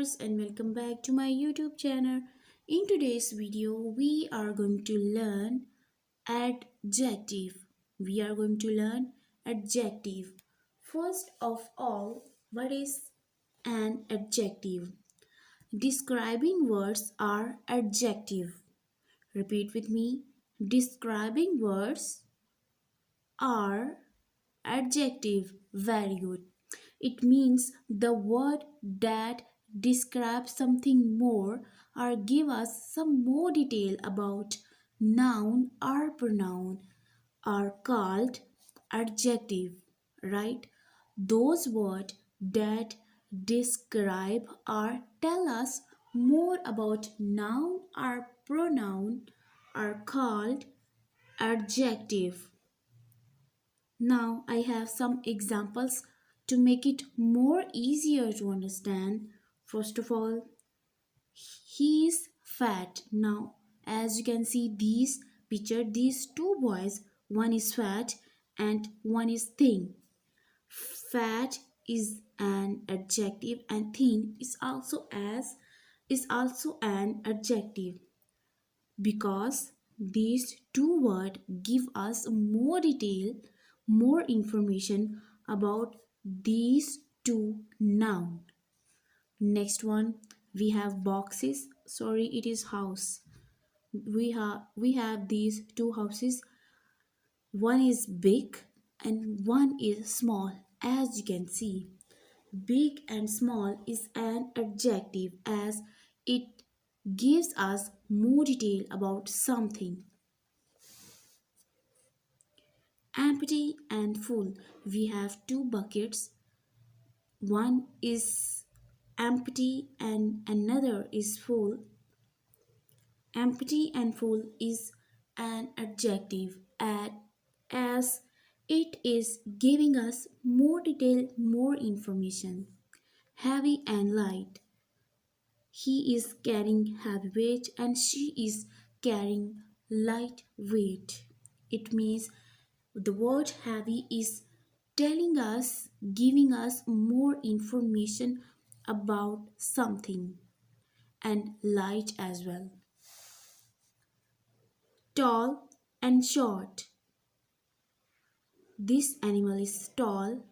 viewers and welcome back to my YouTube channel. In today's video, we are going to learn adjective. We are going to learn adjective. First of all, what is an adjective? Describing words are adjective. Repeat with me. Describing words are adjective. Very good. It means the word that describes something more or give us some more detail about noun or pronoun are called adjective, right? Those words that describe or tell us more about noun or pronoun are called adjective. Now I have some examples to make it more easier to understand. First of all, he is fat. Now as you can see these picture, these two boys, one is fat and one is thin. Fat is an adjective and thin is also an adjective because these two words give us more detail, more information about these two nouns. Next one, we have boxes. Sorry, it is house. We have these two houses. One is big and one is small. As you can see, big and small is an adjective as it gives us more detail about something. Empty and full. We have two buckets. One is empty and another is full. Empty and full is an adjective as it is giving us more detail, more information. Heavy and light. He is carrying heavy weight and she is carrying light weight. It means the word heavy is telling us, giving us more information about something, and light as well. Tall and short. This animal is tall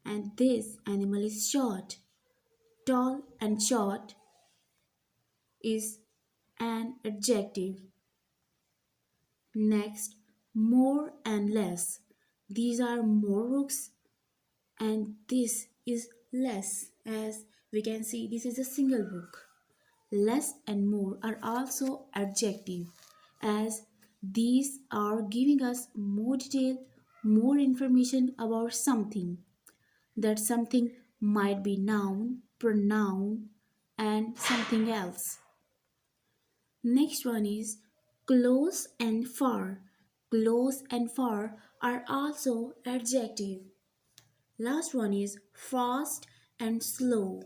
and this animal is short. Tall and short is an adjective. Next, more and less. These are more books and this is less. As we can see, this is a single book. Less and more are also adjective as these are giving us more detail, more information about something. That something might be noun, pronoun, and something else. Next one is close and far. Close and far are also adjective. Last one is fast and slow.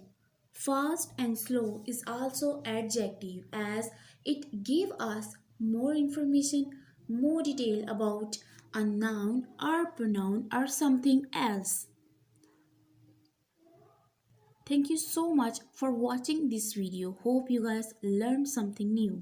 Fast and slow is also adjective as it gives us more information, more detail about a noun or pronoun or something else. Thank you so much for watching this video. Hope you guys learned something new.